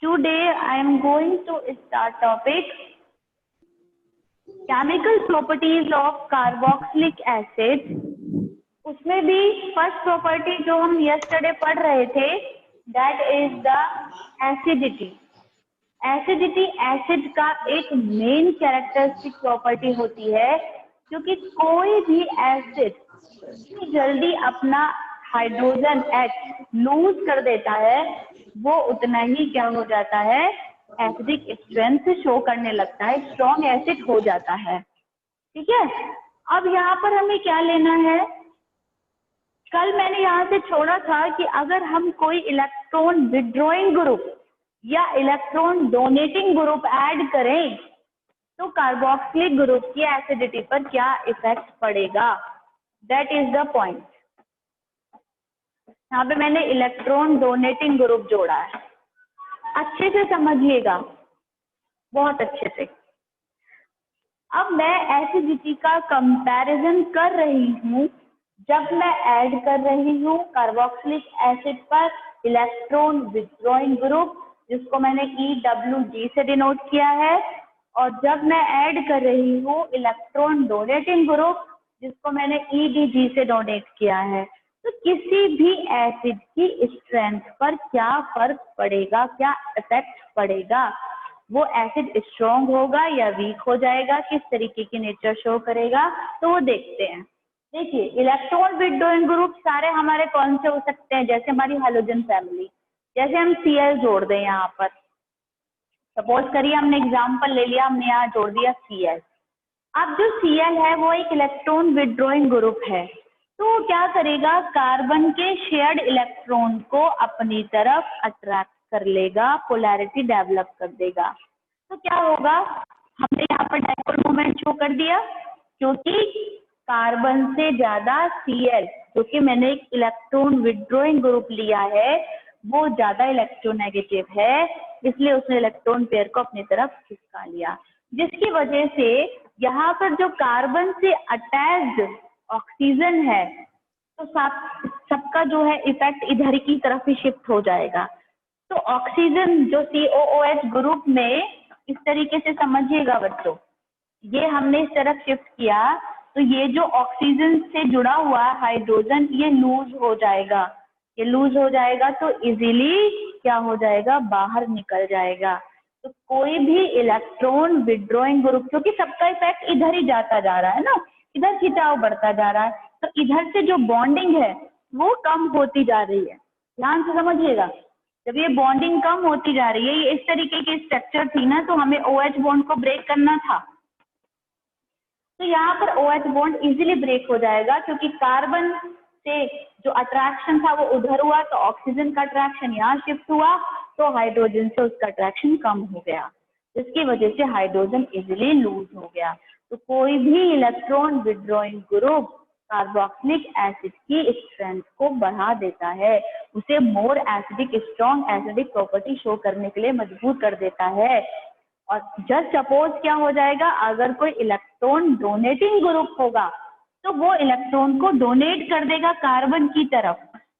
Today I am going to start topic chemical properties of carboxylic acid. उसमें भी first property जो हम yesterday पढ़ रहे थे that is the acidity. Acidity acid का एक मेन कैरेक्टरिस्टिक प्रॉपर्टी होती है क्योंकि कोई भी एसिड जल्दी अपना हाइड्रोजन H लूज कर देता है वो उतना ही क्या हो जाता है, एसिडिक स्ट्रेंथ शो करने लगता है, स्ट्रॉन्ग एसिड हो जाता है. ठीक है, अब यहाँ पर हमें क्या लेना है, कल मैंने यहाँ से छोड़ा था कि अगर हम कोई इलेक्ट्रॉन विड्रॉइंग ग्रुप या इलेक्ट्रॉन डोनेटिंग ग्रुप ऐड करें तो कार्बोक्सिलिक ग्रुप की एसिडिटी पर क्या इफेक्ट पड़ेगा, दैट इज द पॉइंट. यहाँ पे मैंने इलेक्ट्रॉन डोनेटिंग ग्रुप जोड़ा है, अच्छे से समझिएगा, बहुत अच्छे से. अब मैं एसिडिटी का कंपैरिजन कर रही हूँ जब मैं ऐड कर रही हूँ कार्बोक्सिलिक एसिड पर इलेक्ट्रॉन विड्रॉइंग ग्रुप जिसको मैंने EWG से डिनोट किया है, और जब मैं ऐड कर रही हूँ इलेक्ट्रॉन डोनेटिंग ग्रुप जिसको मैंने EDG से डोनेट किया है, तो किसी भी एसिड की स्ट्रेंथ पर क्या फर्क पड़ेगा, क्या इफेक्ट पड़ेगा, वो एसिड स्ट्रॉन्ग होगा या वीक हो जाएगा, किस तरीके की नेचर शो करेगा, तो वो देखते हैं. देखिए, इलेक्ट्रॉन विड्रॉइंग ग्रुप सारे हमारे कौन से हो सकते हैं, जैसे हमारी हैलोजन फैमिली, जैसे हम Cl जोड़ दें यहाँ पर, सपोज करिए हमने एग्जांपल ले लिया, हमने यहाँ जोड़ दिया Cl. अब जो Cl है वो एक इलेक्ट्रॉन विड्रॉइंग ग्रुप है, तो वो क्या करेगा, कार्बन के शेयर्ड इलेक्ट्रॉन को अपनी तरफ अट्रैक्ट कर लेगा, पोलैरिटी डेवलप कर देगा. तो क्या होगा, हमने यहाँ पर डाइपोल मोमेंट शो कर दिया क्योंकि कार्बन से ज्यादा Cl जो कि मैंने एक इलेक्ट्रॉन विड्रॉइंग ग्रुप लिया है वो ज्यादा इलेक्ट्रोनेगेटिव है, इसलिए उसने इलेक्ट्रॉन पेयर को अपनी तरफ खिसका लिया, जिसकी वजह से यहाँ पर जो कार्बन से अटैच्ड ऑक्सीजन है तो सबका जो है इफेक्ट इधर की तरफ ही शिफ्ट हो जाएगा. तो ऑक्सीजन जो COOH ग्रुप में, इस तरीके से समझिएगा बच्चों, ये हमने इस तरफ शिफ्ट किया तो ये जो ऑक्सीजन से जुड़ा हुआ हाइड्रोजन ये लूज हो जाएगा, ये लूज हो जाएगा तो इजीली क्या हो जाएगा, बाहर निकल जाएगा. तो कोई भी इलेक्ट्रॉन विड्रॉइंग ग्रुप, क्योंकि सबका इफेक्ट इधर ही जाता जा रहा है ना, इधर खिंचाव बढ़ता जा रहा है, तो इधर से जो बॉन्डिंग है वो कम होती जा रही है. ध्यान से समझिएगा, जब ये बॉन्डिंग कम होती जा रही है, ये इस तरीके की स्ट्रक्चर थी ना, तो हमें OH बॉन्ड को ब्रेक करना था, तो यहाँ पर OH बॉन्ड इजीली ब्रेक हो जाएगा क्योंकि कार्बन से जो अट्रैक्शन था वो उधर हुआ, तो ऑक्सीजन का अट्रैक्शन यहाँ शिफ्ट हुआ, तो हाइड्रोजन से उसका अट्रैक्शन कम हो गया, जिसकी वजह से हाइड्रोजन इजीली लूज हो गया. तो कोई भी electron withdrawing group carboxylic acid की स्ट्रेंथ को बढ़ा देता है, उसे more acidic, strong acidic property show करने के लिए मजबूर कर देता है. और जस्ट सपोज क्या हो जाएगा, अगर कोई इलेक्ट्रॉन डोनेटिंग ग्रुप होगा तो वो इलेक्ट्रॉन को डोनेट कर देगा कार्बन की तरफ.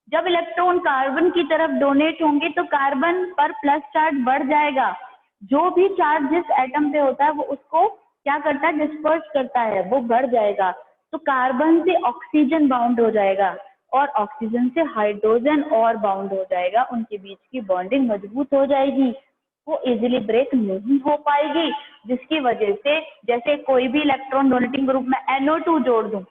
जब इलेक्ट्रॉन कार्बन की तरफ डोनेट होंगे तो कार्बन पर प्लस चार्ज बढ़ जाएगा, जो भी चार्ज जिस एटम पे होता है वो उसको क्या करता है, डिस्पर्स करता है, वो बढ़ जाएगा. तो कार्बन से ऑक्सीजन बाउंड हो जाएगा और ऑक्सीजन से हाइड्रोजन और बाउंड हो जाएगा, उनके बीच की बॉन्डिंग मजबूत हो जाएगी, वो इजीली ब्रेक नहीं हो पाएगी, जिसकी वजह से जैसे कोई भी इलेक्ट्रॉन डोनेटिंग ग्रुप में NO2 जोड़ दूं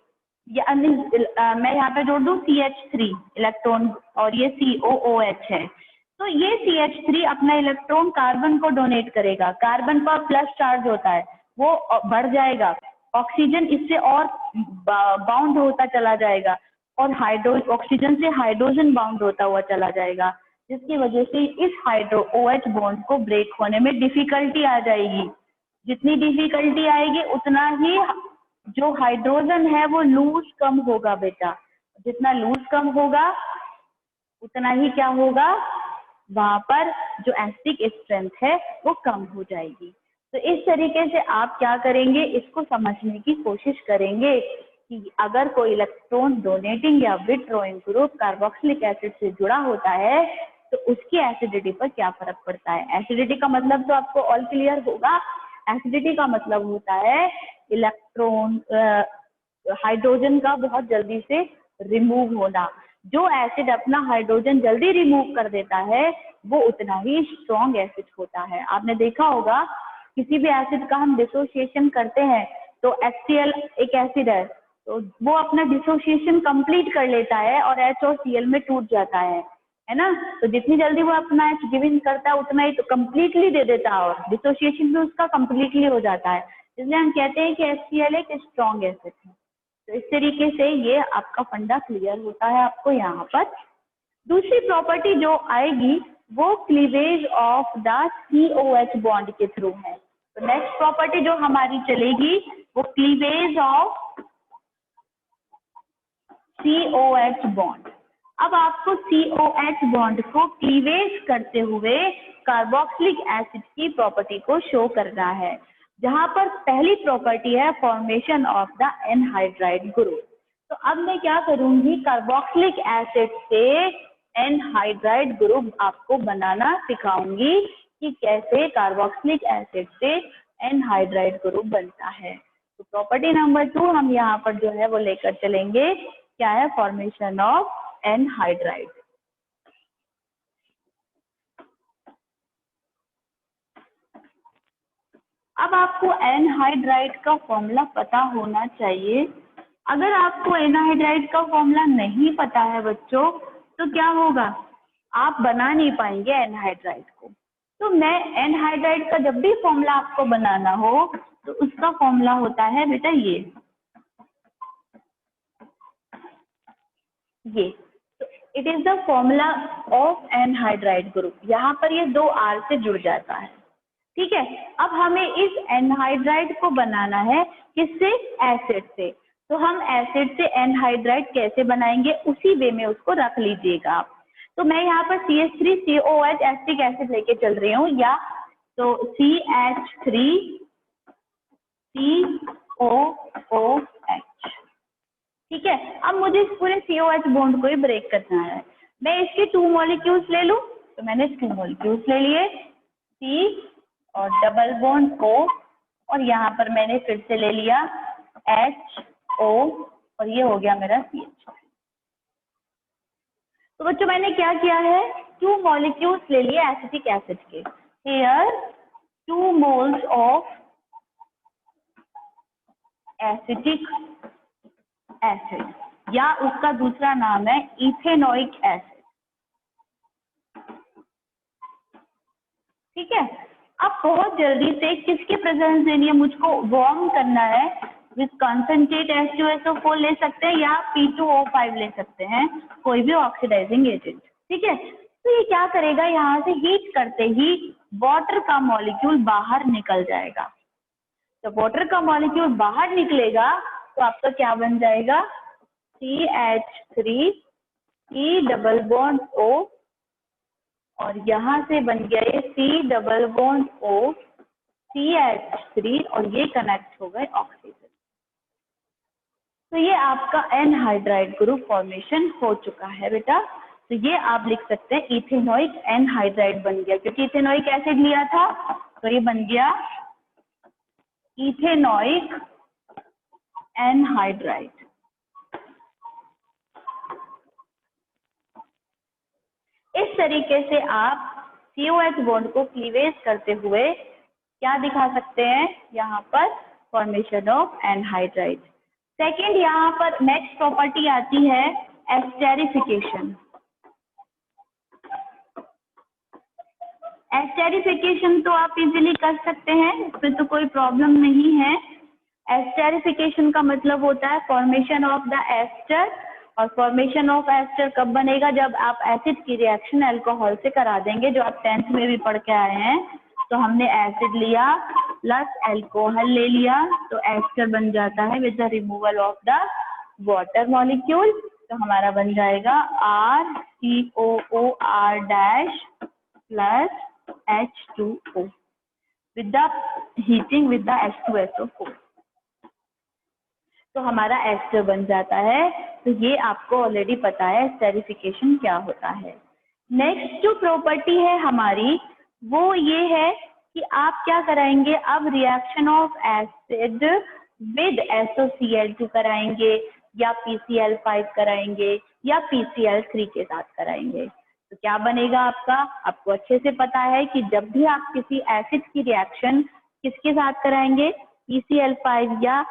या मैं यहाँ पे जोड़ दूं CH3 इलेक्ट्रॉन और ये COOH है, तो ये CH3 अपना इलेक्ट्रॉन कार्बन को डोनेट करेगा, कार्बन पर प्लस चार्ज होता है वो बढ़ जाएगा, ऑक्सीजन इससे और बाउंड होता चला जाएगा और ऑक्सीजन से हाइड्रोजन बाउंड होता हुआ चला जाएगा, जिसकी वजह से इस OH बॉन्ड को ब्रेक होने में डिफिकल्टी आ जाएगी. जितनी डिफिकल्टी आएगी उतना ही जो हाइड्रोजन है वो लूज कम होगा बेटा, जितना लूज कम होगा उतना ही क्या होगा, वहां पर जो एसिडिक स्ट्रेंथ है वो कम हो जाएगी. तो इस तरीके से आप क्या करेंगे, इसको समझने की कोशिश करेंगे कि अगर कोई इलेक्ट्रॉन डोनेटिंग या विथड्रॉइंग ग्रुप कार्बोक्सिलिक एसिड से जुड़ा होता है तो उसकी एसिडिटी पर क्या फर्क पड़ता है। एसिडिटी का मतलब तो आपको ऑल क्लियर होगा। एसिडिटी का मतलब होता है इलेक्ट्रॉन हाइड्रोजन का बहुत जल्दी से रिमूव होना। जो एसिड अपना हाइड्रोजन जल्दी रिमूव कर देता है वो उतना ही स्ट्रॉन्ग एसिड होता है। आपने देखा होगा किसी भी एसिड का हम डिसोसिएशन करते हैं तो HCl एक एसिड है तो वो अपना डिसोसिएशन कंप्लीट कर लेता है और H और Cl में टूट जाता है ना। तो जितनी जल्दी वो अपना H गिव इन करता है उतना ही तो कंप्लीटली दे देता है और डिसोसिएशन भी उसका कंप्लीटली हो जाता है। इसलिए हम कहते हैं कि HCl एक स्ट्रॉन्ग एसिड है। तो इस तरीके से ये आपका फंडा क्लियर होता है आपको यहाँ पर। दूसरी प्रॉपर्टी जो आएगी वो cleavage of the COH bond के थ्रू है। तो नेक्स्ट प्रॉपर्टी जो हमारी चलेगी वो क्लीवेज ऑफ COH बॉन्ड। अब आपको COH बॉन्ड को क्लीवेज करते हुए कार्बोक्सिलिक एसिड की प्रॉपर्टी को शो करना है, जहां पर पहली प्रॉपर्टी है formation of the anhydride group. तो अब मैं क्या करूंगी, कार्बोक्सिलिक एसिड से एनहाइड्राइड ग्रुप आपको बनाना सिखाऊंगी कि कैसे कार्बोक्सिलिक एसिड से एनहाइड्राइड ग्रुप बनता है। तो प्रॉपर्टी नंबर 2 हम यहाँ पर जो है वो लेकर चलेंगे, क्या है, फॉर्मेशन ऑफ एनहाइड्राइड। अब आपको एनहाइड्राइड का फॉर्मूला पता होना चाहिए। अगर आपको एनहाइड्राइड का फॉर्मूला नहीं पता है बच्चों तो क्या होगा, आप बना नहीं पाएंगे एनहाइड्राइड को। तो मैं एनहाइड्राइड का जब भी फॉर्मूला आपको बनाना हो तो उसका फॉर्मूला होता है बेटा ये तो it is the formula of anhydride group. यहाँ पर ये 2 R से जुड़ जाता है, ठीक है। अब हमें इस एनहाइड्राइड को बनाना है किससे, एसिड से। तो हम एसिड से एनहाइड्राइड कैसे बनाएंगे उसी वे में उसको रख लीजिएगा आप। तो मैं यहाँ पर CH3COH एसिटिक एसिड लेके चल रही हूँ, या तो CH3COOH, ठीक है। अब मुझे इस पूरे COH बॉन्ड को ही ब्रेक करना है। मैं इसके 2 मॉलिक्यूल्स ले लूं, तो मैंने 2 मॉलिक्यूल्स ले लिए, C और डबल बॉन्ड O, और यहाँ पर मैंने फिर से ले लिया HO और ये हो गया मेरा CH। तो बच्चों मैंने क्या किया है, 2 मॉलिक्यूल्स ले लिए एसिटिक एसिड के। Here 2 moles of acetic acid, या उसका दूसरा नाम है इथेनोइक एसिड, ठीक है। अब बहुत जल्दी से किसके प्रेजेंस देनी है, मुझको वार्म करना है विद कंसंट्रेट H2SO4 ले सकते हैं या P2O5 ले सकते हैं, कोई भी ऑक्सीडाइजिंग एजेंट, ठीक है। तो ये क्या करेगा, यहाँ से हीट करते ही वाटर का मॉलिक्यूल बाहर निकल जाएगा। जब वाटर का मॉलिक्यूल बाहर निकलेगा तो आपका क्या बन जाएगा, CH3 E double bond O, और यहाँ से बन गया ये C double bond O CH3, और ये कनेक्ट हो गए ऑक्सीजन। तो ये आपका एनहाइड्राइड ग्रुप फॉर्मेशन हो चुका है बेटा। तो ये आप लिख सकते हैं इथेनोइक एनहाइड्राइड बन गया, क्योंकि इथेनोइक एसिड लिया था तो ये बन गया इथेनोइक एनहाइड्राइड। इस तरीके से आप COH बॉन्ड को क्लीवेज करते हुए क्या दिखा सकते हैं, यहाँ पर फॉर्मेशन ऑफ एनहाइड्राइड। सेकेंड, यहाँ पर नेक्स्ट प्रॉपर्टी आती है एस्टेरिफिकेशन। एस्टेरिफिकेशन तो आप इजीली कर सकते हैं, इसमें तो कोई प्रॉब्लम नहीं है। एस्टेरिफिकेशन का मतलब होता है फॉर्मेशन ऑफ द एस्टर, और फॉर्मेशन ऑफ एस्टर कब बनेगा, जब आप एसिड की रिएक्शन अल्कोहल से करा देंगे, जो आप 10th में भी पढ़ के आए हैं। तो हमने एसिड लिया प्लस अल्कोहल ले लिया तो एस्टर बन जाता है with the removal of the water molecule. तो हमारा बन जाएगा RCOOR dash plus H2O with the heating with the H2SO4। तो हमारा एस्टर बन जाता है। तो ये आपको ऑलरेडी पता है एस्टेरिफिकेशन क्या होता है। नेक्स्ट जो प्रॉपर्टी है हमारी वो ये है कि आप क्या कराएंगे, अब reaction of acid with SOCl2 कराएंगे या PCl5 कराएंगे या PCl3 के साथ कराएंगे। तो क्या बनेगा आपका, आपको अच्छे से पता है कि जब भी आप किसी एसिड की रिएक्शन किसके साथ कराएंगे, PCl5 या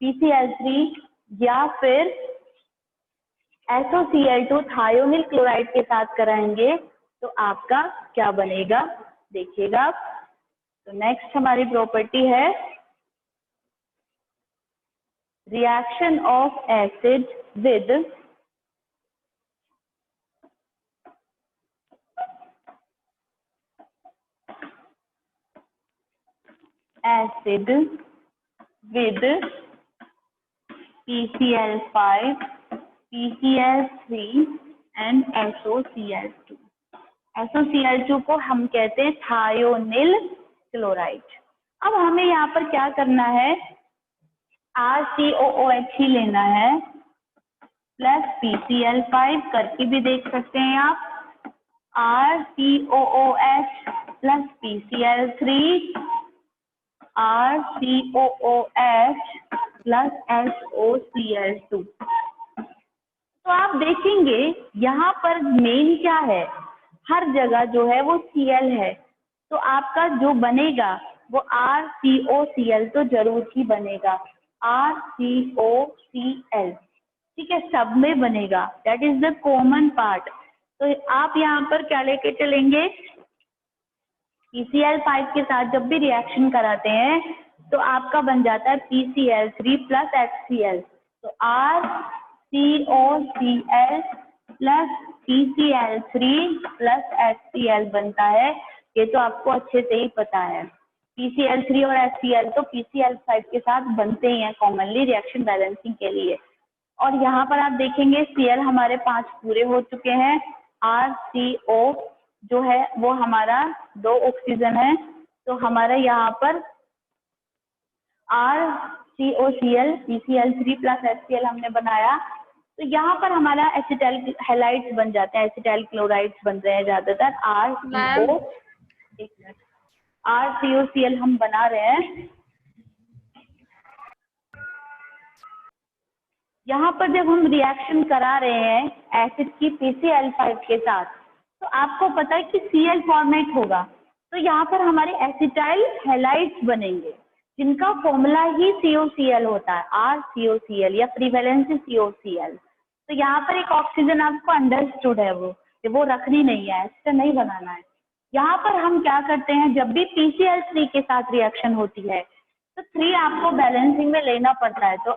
PCl3 या फिर SOCl2 थायोनिल क्लोराइड के साथ कराएंगे तो आपका क्या बनेगा देखिएगा। तो नेक्स्ट हमारी प्रॉपर्टी है reaction of acid with acid with PCl5, PCl3 and SOCl2। SOCl2 को हम कहते हैं थायोनिल क्लोराइड। अब हमें यहाँ पर क्या करना है, RCOOH ही लेना है प्लस PCl5 करके भी देख सकते हैं आप, RCOOH plus PCl3, RCOOH plus SOCl2। तो आप देखेंगे यहाँ पर मेन क्या है, हर जगह जो है वो Cl है, तो आपका जो बनेगा वो RCOCl तो जरूर ही बनेगा, RCOCl, ठीक है, सब में बनेगा, that is the common part. तो आप यहाँ पर क्या लेके चलेंगे, PCl5 के साथ जब भी रिएक्शन कराते हैं तो आपका बन जाता है PCl3 प्लस HCl, तो RCOCl plus PCl3 plus HCl बनता है। ये तो आपको अच्छे से ही पता है, PCl3 और HCl तो PCl5 के साथ बनते ही हैं कॉमनली रिएक्शन बैलेंसिंग के लिए। और यहाँ पर आप देखेंगे Cl हमारे 5 पूरे हो चुके हैं, RCO जो है वो हमारा 2 ऑक्सीजन है, तो हमारा यहाँ पर RCOCl PCl3 प्लस HCl हमने बनाया, तो यहाँ पर हमारा एसिटाइल हैलाइड्स बन जाते हैं, एसिटाइल क्लोराइड्स बन रहे हैं ज्यादातर। RCOCl हम बना रहे हैं। यहाँ पर जब हम रिएक्शन करा रहे हैं एसिड की PCl5 के साथ, तो आपको पता है कि Cl फॉर्मेट होगा, तो यहाँ पर हमारे एसिटाइल हैलाइड्स बनेंगे जिनका फॉर्मूला ही COCl होता है, RCOCl या प्रीवेलेंसी COCl। तो यहाँ पर एक ऑक्सीजन आपको अंडरस्टूड है, वो रखनी नहीं है, ऐसा नहीं बनाना है। यहाँ पर हम क्या करते हैं, जब भी PCl3 के साथ रिएक्शन होती है तो 3 आपको बैलेंसिंग में लेना पड़ता है, तो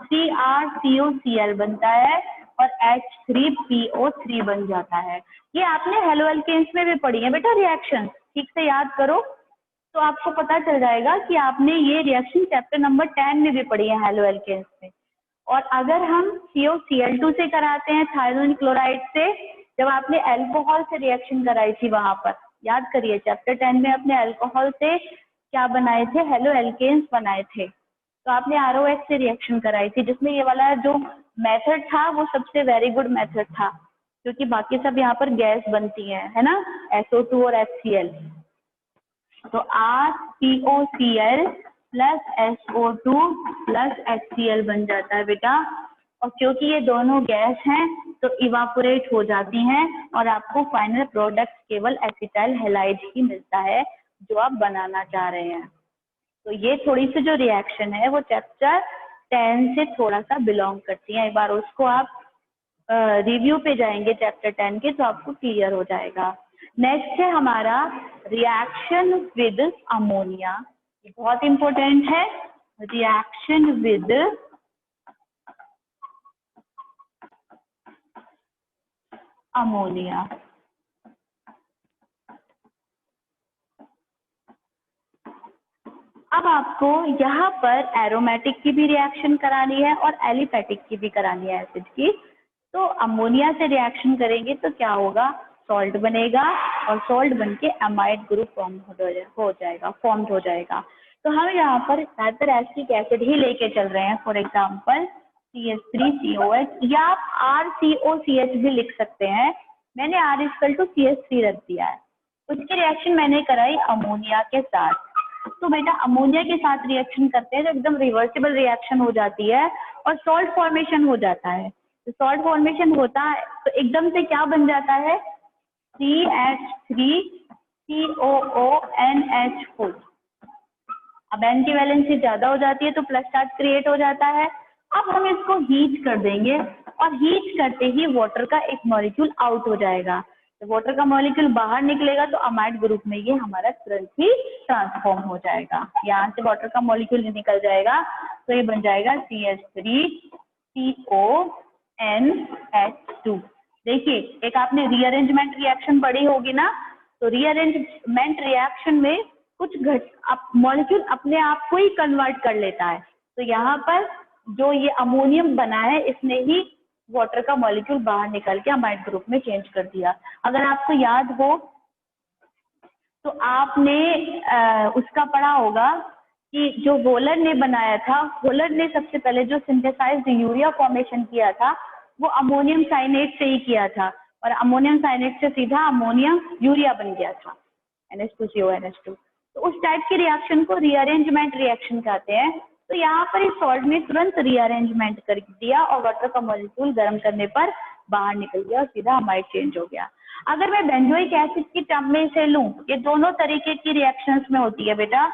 CrCOCl बनता है और H3PO3 बन जाता है। ये आपने हेलो एल्केन्स में भी पढ़ी है बेटा रिएक्शन, ठीक से याद करो तो आपको पता चल जाएगा कि आपने ये रिएक्शन चैप्टर नंबर 10 में भी पढ़ी है हेलो एल्केन्स में। और अगर हम COCl2 से कराते हैं थायोनिल क्लोराइड से, जब आपने अल्कोहल से रिएक्शन कराई थी वहां पर याद करिए, चैप्टर 10 में अपने अल्कोहल से क्या बनाए थे, हेलो एल्केन्स बनाए थे, तो आपने ROH से रिएक्शन कराई थी, जिसमें ये वाला जो मेथड था वो सबसे वेरी गुड मेथड था, क्योंकि बाकी सब यहाँ पर गैस बनती है ना, SO2 और HCl। तो RCOCl plus SO2 plus HCl बन जाता है बेटा, और क्योंकि ये दोनों गैस हैं तो इवापोरेट हो जाती हैं और आपको फाइनल प्रोडक्ट केवल एसिटाइल हैलाइड ही मिलता है जो आप बनाना चाह रहे हैं। तो ये थोड़ी सी जो रिएक्शन है वो चैप्टर 10 से थोड़ा सा बिलोंग करती है, एक बार उसको आप रिव्यू पे जाएंगे चैप्टर 10 के तो आपको क्लियर हो जाएगा। नेक्स्ट है हमारा रिएक्शन विद अमोनिया, बहुत इंपॉर्टेंट है, रिएक्शन विद अमोनिया। अब आपको यहाँ पर एरोमेटिक की भी रिएक्शन करानी है और एलिफेटिक की भी करानी है एसिड की। तो अमोनिया से रिएक्शन करेंगे तो क्या होगा, सॉल्ट बनेगा और सॉल्ट बनके एमाइड ग्रुप फॉर्म हो जाएगा। तो हम यहाँ पर ज़्यादातर एसिटिक एसिड ही लेके चल रहे हैं, फॉर एग्जाम्पल CH3COH या आप RCOCH भी लिख सकते हैं, मैंने R=CH3 रख दिया है। उसकी रिएक्शन मैंने कराई अमोनिया के साथ। तो बेटा अमोनिया के साथ रिएक्शन करते हैं तो एकदम रिवर्सिबल रिएक्शन हो जाती है और सॉल्ट फॉर्मेशन हो जाता है। तो सॉल्ट फॉर्मेशन होता है तो एकदम से क्या बन जाता है, CH3COONH4। अब N की वैलेंसी ज्यादा हो जाती है तो प्लस चार्ज क्रिएट हो जाता है। अब हम इसको हीट कर देंगे और हीट करते ही वाटर का एक मॉलिक्यूल आउट हो जाएगा। तो वाटर का मॉलिक्यूल बाहर निकलेगा तो अमाइड ग्रुप में ये हमारा तुरंत ही ट्रांसफॉर्म हो जाएगा। यहाँ से वाटर का मॉलिक्यूल निकल जाएगा तो ये बन जाएगा CH3CONH2। देखिए एक आपने रीअरेंजमेंट रिएक्शन पढ़ी होगी ना, तो रीअरेंजमेंट रिएक्शन में कुछ मॉलिक्यूल अपने आप को ही कन्वर्ट कर लेता है। तो यहाँ पर जो ये अमोनियम बना है इसने ही वाटर का मॉलिक्यूल बाहर निकल के अमाइड ग्रुप में चेंज कर दिया। अगर आपको याद हो तो आपने उसका पढ़ा होगा कि जो वोलर ने बनाया था, वोलर ने सबसे पहले जो सिंथेसाइज्ड यूरिया फॉर्मेशन किया था वो अमोनियम साइनेट से ही किया था और अमोनियम साइनेट से सीधा अमोनियम यूरिया बन गया था, NH2CONH2। तो उस टाइप के रिएक्शन को रीअरेंजमेंट रिएक्शन कहते हैं। तो यहाँ पर इस सॉल्ट ने तुरंत रीअरेंजमेंट कर दिया और वाटर का मॉलिक्यूल गर्म करने पर बाहर निकल गया और सीधा अमाइड चेंज हो गया। अगर मैं बेंजोइक एसिड की टर्म में से लूं, ये दोनों तरीके की रिएक्शंस में होती है बेटा।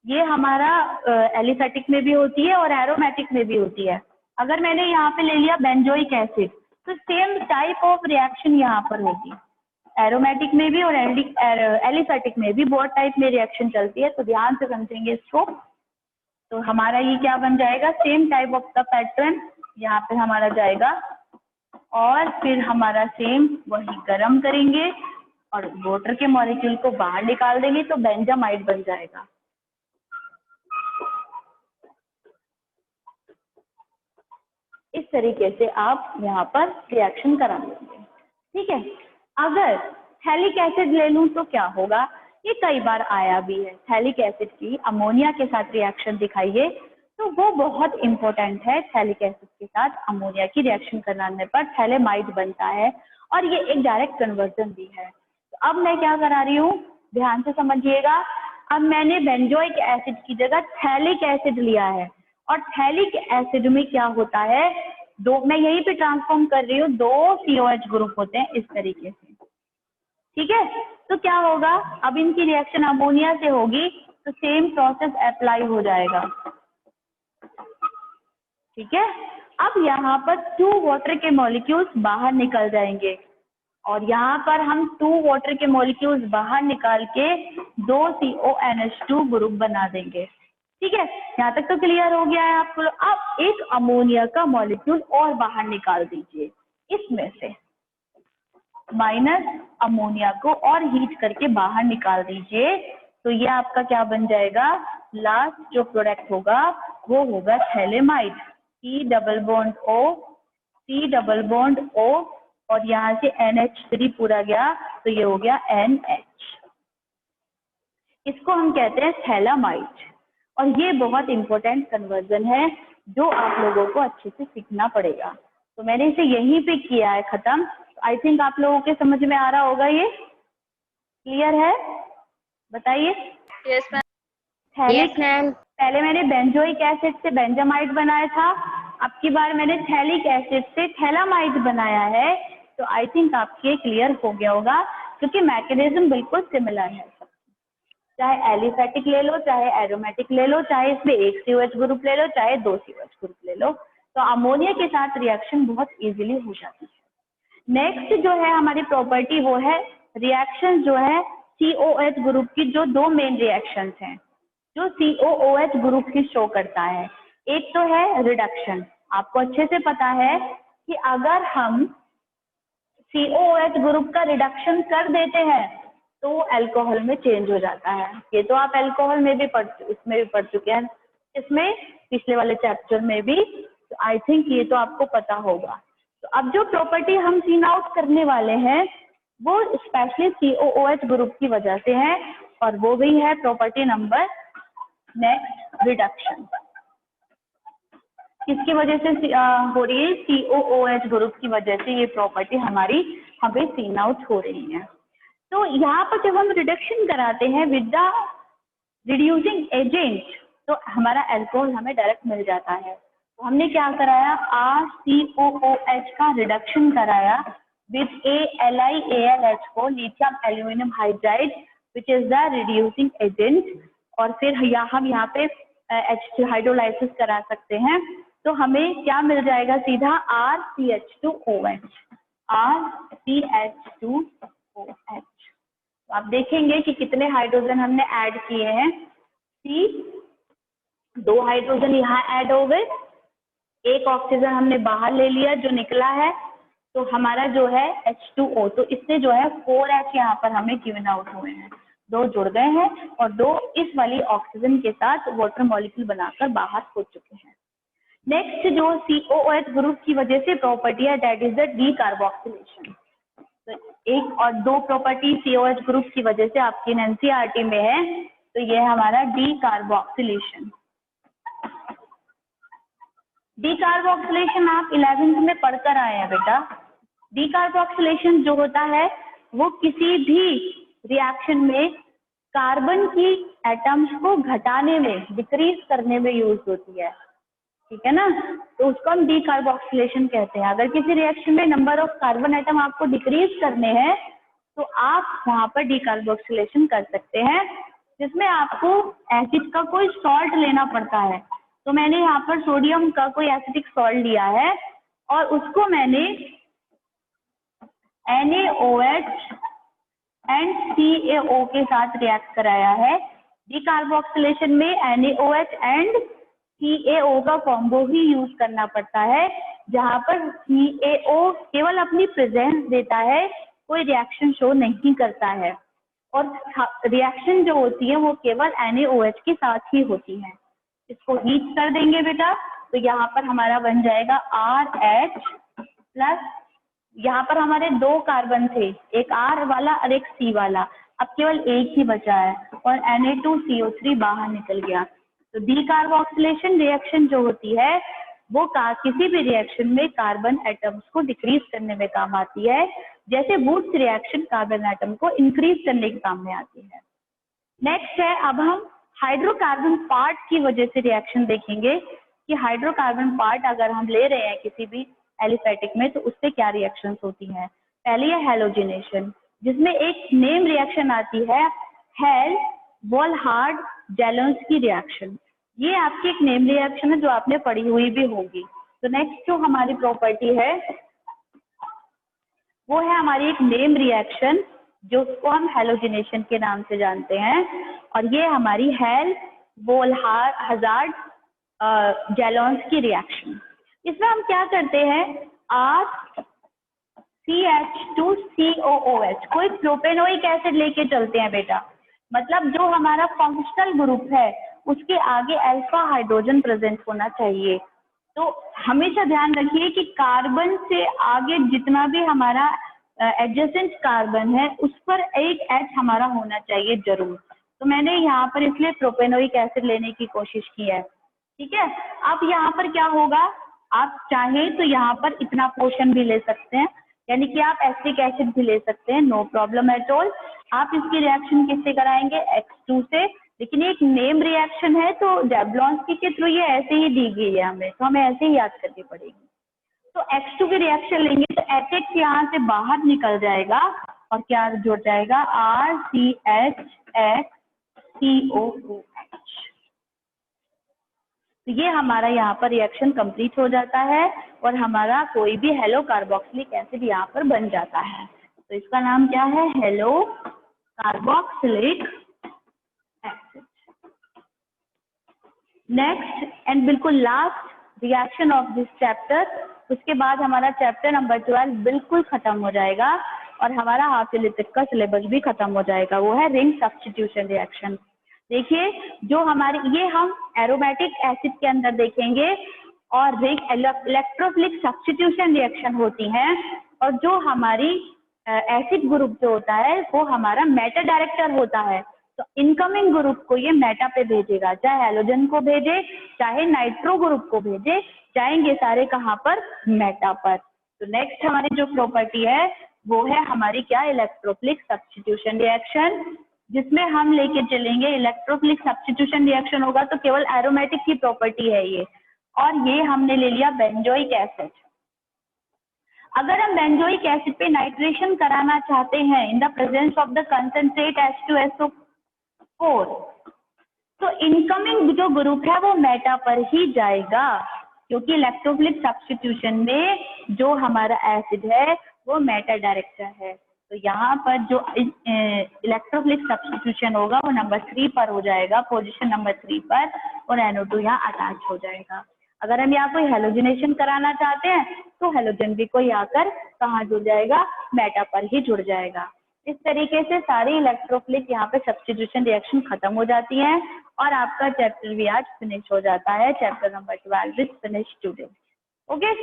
ये हमारा एलिफेटिक में भी होती है और एरोमेटिक में भी होती है। अगर मैंने यहाँ पे ले लिया बेंजोइक एसिड तो सेम टाइप ऑफ रिएक्शन यहाँ पर होगी। एरोमेटिक में भी और एलिफेटिक में भी बहुत टाइप में रिएक्शन चलती है, तो ध्यान से समझेंगे इसको। तो हमारा ये क्या बन जाएगा, same type of the pattern यहाँ पे हमारा जाएगा और फिर हमारा सेम वही गर्म करेंगे और वाटर के मॉलिक्यूल को बाहर निकाल देंगे तो बेंजामाइड बन जाएगा। इस तरीके से आप यहाँ पर रिएक्शन करा लेंगे, ठीक है। अगर थैलिक एसिड ले लूं तो क्या होगा, ये कई बार आया भी है। थैलिक एसिड की अमोनिया के साथ रिएक्शन दिखाइए, तो वो बहुत इंपॉर्टेंट है। थैलिक एसिड के साथ अमोनिया की रिएक्शन कराने पर थैलेमाइड बनता है और ये एक डायरेक्ट कन्वर्जन भी है। तो अब मैं क्या करा रही हूँ, ध्यान से समझिएगा। अब मैंने बेंजोइक एसिड की जगह थैलिक एसिड लिया है और थैलिक एसिड में क्या होता है, मैं यहीं पे ट्रांसफॉर्म कर रही हूँ, 2 COH ग्रुप होते हैं इस तरीके से, ठीक है। तो क्या होगा, अब इनकी रिएक्शन अमोनिया से होगी तो सेम प्रोसेस अप्लाई हो जाएगा, ठीक है। अब यहाँ पर 2 वाटर के मॉलिक्यूल्स बाहर निकल जाएंगे और यहाँ पर हम 2 वाटर के मॉलिक्यूल्स बाहर निकाल के 2 CONH2 ग्रुप बना देंगे, ठीक है। यहाँ तक तो क्लियर हो गया है आपको। अब एक अमोनिया का मॉलिक्यूल और बाहर निकाल दीजिए इसमें से, माइनस अमोनिया को और हीट करके बाहर निकाल दीजिए। तो ये आपका क्या बन जाएगा, लास्ट जो प्रोडक्ट होगा वो होगा phthalimide. C double bond O, C double bond O और यहाँ से NH3 पूरा गया तो ये हो गया NH। इसको हम कहते हैं थैलामाइड और ये बहुत इंपॉर्टेंट कन्वर्जन है जो आप लोगों को अच्छे से सीखना पड़ेगा। तो मैंने इसे यहीं पे किया है खत्म। आई थिंक आप लोगों के समझ में आ रहा होगा, ये क्लियर है, बताइए। Yes ma'am. थैलिक पहले मैंने बेंजोइक एसिड से बेंजामाइड बनाया था, अब की बार मैंने थैलिक एसिड से थैलामाइड बनाया है। तो आई थिंक आपके क्लियर हो गया होगा क्योंकि मैकेनिज्म बिल्कुल सिमिलर है। चाहे एलिफेटिक ले लो, चाहे एरोमेटिक ले लो, चाहे इसमें 1 COH ग्रुप ले लो, चाहे 2 COH ग्रुप ले लो, तो अमोनिया के साथ रिएक्शन बहुत इजीली हो जाती है। नेक्स्ट जो है हमारी प्रॉपर्टी वो है रिएक्शन जो है COH ग्रुप की, जो 2 मेन रिएक्शंस हैं जो COOH ग्रुप की शो करता है। एक तो है रिडक्शन, आपको अच्छे से पता है कि अगर हम COOH ग्रुप का रिडक्शन कर देते हैं तो अल्कोहल में चेंज हो जाता है। ये तो आप अल्कोहल में भी इसमें भी पढ़ चुके हैं, इसमें पिछले वाले चैप्टर में भी। तो आई थिंक ये तो आपको पता होगा। तो अब जो प्रॉपर्टी हम सीन आउट करने वाले हैं वो स्पेशली COOH ग्रुप की वजह से है और वो भी है प्रॉपर्टी नंबर नेक्स्ट, रिडक्शन। किसकी वजह से हो रही है, COOH ग्रुप की वजह से ये प्रॉपर्टी हमारी हमें सीन आउट हो रही हैं। तो यहाँ पर जब हम रिडक्शन कराते हैं विद द रिड्यूसिंग एजेंट, तो हमारा अल्कोहल हमें डायरेक्ट मिल जाता है। तो हमने क्या कराया, RCOOH का रिडक्शन कराया विद AlIAlH को, lithium aluminium hydride which is the reducing agent, और फिर हम यहाँ पे हाइड्रोलाइसिस करा सकते हैं। तो हमें क्या मिल जाएगा, सीधा RCH2OH, RCH2OH। तो आप देखेंगे कि कितने हाइड्रोजन हमने ऐड किए हैं, दो हाइड्रोजन यहाँ ऐड हो गए, एक ऑक्सीजन हमने बाहर ले लिया जो निकला है, तो हमारा जो है H2O, तो इससे जो है 4H यहाँ पर हमें गिवन आउट हुए हैं, दो जुड़ गए हैं और दो इस वाली ऑक्सीजन के साथ वाटर मॉलिक्यूल बनाकर बाहर हो चुके हैं। नेक्स्ट जो COOH ग्रुप की वजह से प्रॉपर्टी है, दैट इज द डीकार्बोक्सिलेशन। तो एक और दो प्रॉपर्टी COOH ग्रुप की वजह से आपकी NCERT में है, तो ये हमारा डीकार्बोक्सिलेशन। डीकार्बोक्सिलेशन आप 11th में पढ़कर आए हैं बेटा। डीकार्बोक्सिलेशन जो होता है वो किसी भी रिएक्शन में कार्बन की एटम्स को घटाने में, डिक्रीज करने में यूज होती है, ठीक है ना। तो उसको हम डीकार्बोक्सिलेशन कहते हैं। अगर किसी रिएक्शन में नंबर ऑफ कार्बन एटम आपको डिक्रीज करने हैं तो आप वहां पर डीकार्बोक्सिलेशन कर सकते हैं, जिसमें आपको एसिड का कोई सॉल्ट लेना पड़ता है। तो मैंने यहाँ पर सोडियम का कोई एसिडिक सॉल्ट लिया है और उसको मैंने NaOH एंड CaO के साथ रिएक्ट कराया है। डीकार्बोक्सिलेशन में NaOH एंड CaO का कॉम्बो ही यूज करना पड़ता है, जहां पर CaO केवल अपनी प्रेजेंस देता है, कोई रिएक्शन शो नहीं करता है, और रिएक्शन जो होती है वो केवल NaOH के साथ ही होती है। इसको हीट कर देंगे बेटा, तो यहाँ पर हमारा बन जाएगा RH प्लस, यहाँ पर हमारे दो कार्बन थे, एक R वाला और एक C वाला, अब केवल एक ही बचा है और Na2CO3 बाहर निकल गया। तो डीकार्बोक्सिलेशन रिएक्शन जो होती है वो किसी भी रिएक्शन में कार्बन एटम्स को डिक्रीज करने में काम आती है, जैसे बूस्ट रिएक्शन कार्बन एटम को इंक्रीज करने के काम में आती है। नेक्स्ट है, अब हम हाइड्रोकार्बन पार्ट की वजह से रिएक्शन देखेंगे कि हाइड्रोकार्बन पार्ट अगर हम ले रहे हैं किसी भी एलिफेटिक में तो उससे क्या रिएक्शंस होती हैं। पहली है हेलोजिनेशन, जिसमें एक नेम रिएक्शन आती है हेल वोल्हार्ड जेलोन्स की रिएक्शन। ये आपकी एक नेम रिएक्शन है जो आपने पढ़ी हुई भी होगी। तो नेक्स्ट जो हमारी प्रॉपर्टी है वो है हमारी एक नेम रिएक्शन, जो उसको हम हेलोजिनेशन के नाम से जानते हैं, और ये हमारी हेल वोल्हार्ड जेलोन्स की रिएक्शन। इसमें हम क्या करते हैं, RCH2COOH कोई प्रोपेनोइक एसिड लेके चलते हैं बेटा, मतलब जो हमारा फंक्शनल ग्रुप है उसके आगे अल्फा हाइड्रोजन प्रेजेंट होना चाहिए। तो हमेशा ध्यान रखिए कि कार्बन से आगे जितना भी हमारा एडजेसेंट कार्बन है उस पर एक H हमारा होना चाहिए जरूर। तो मैंने यहाँ पर इसलिए प्रोपेनोइक एसिड लेने की कोशिश की है, ठीक है। अब यहाँ पर क्या होगा, आप चाहें तो यहाँ पर इतना पोर्शन भी ले सकते हैं, यानी कि आप एसिटिक एसिड भी ले सकते हैं, नो प्रॉब्लम एट ऑल। आप इसकी रिएक्शन किससे कराएंगे, X2 से, लेकिन एक नेम रिएक्शन है तो जैवलॉन्स्की के थ्रू ये ऐसे ही दी गई है हमें, तो हमें ऐसे ही याद करनी पड़ेगी। तो X2 की रिएक्शन लेंगे तो HX यहाँ से बाहर निकल जाएगा और क्या जुड़ जाएगा, RCHXCOOH। तो ये हमारा यहाँ पर रिएक्शन कंप्लीट हो जाता है और हमारा कोई भी हेलो कार्बोक्सिलिक एसिड यहाँ पर बन जाता है। तो इसका नाम क्या है, halo carboxylic acid. Next and बिल्कुल last reaction of this chapter, उसके बाद हमारा चैप्टर नंबर 12 बिल्कुल खत्म हो जाएगा और हमारा हाफ ईयरली तक का सिलेबस भी खत्म हो जाएगा। वो है रिंग सब्स्टिट्यूशन रिएक्शन। देखिए जो हमारी, ये हम एरोमेटिक एसिड के अंदर देखेंगे, और रिंग इलेक्ट्रोफिलिक सब्स्टिट्यूशन रिएक्शन होती हैं, और जो हमारी एसिड ग्रुप जो होता है वो हमारा मेटा डायरेक्टर होता है। तो इनकमिंग ग्रुप को ये मेटा पे भेजेगा, चाहे हैलोजन को भेजे चाहे नाइट्रो ग्रुप को भेजे, जाएंगे सारे कहाँ पर, मेटा पर। तो नेक्स्ट हमारी जो प्रॉपर्टी है वो है हमारी क्या, इलेक्ट्रोफिलिक सब्स्टिट्यूशन रिएक्शन, जिसमें हम लेके चलेंगे इलेक्ट्रोफिलिक सब्स्टिट्यूशन रिएक्शन होगा तो केवल एरोमेटिक की प्रॉपर्टी है ये, और ये हमने ले लिया बेंजोइक एसिड। अगर हम बेंजोइक एसिड पे नाइट्रेशन कराना चाहते हैं in the presence of the concentrate H2SO4, तो इनकमिंग जो ग्रुप है वो मेटा पर ही जाएगा, क्योंकि इलेक्ट्रोफिलिक सब्स्टिट्यूशन में जो हमारा एसिड है वो मेटा डायरेक्टर है। तो यहाँ पर जो इलेक्ट्रोफिलिक सब्स्टिट्यूशन होगा वो नंबर 3 पर हो जाएगा, पोजीशन नंबर 3 पर, और NO2 यहाँ अटैच हो जाएगा। अगर हम यहाँ कोई हेलोजिनेशन कराना चाहते हैं तो हेलोजन भी कोई आकर कहाँ जुड़ जाएगा, मेटा पर ही जुड़ जाएगा। इस तरीके से सारी इलेक्ट्रोफिलिक यहाँ पे सब्स्टिट्यूशन रिएक्शन खत्म हो जाती है और आपका चैप्टर भी आज फिनिश हो जाता है। Chapter number 12 is finish today. Okay.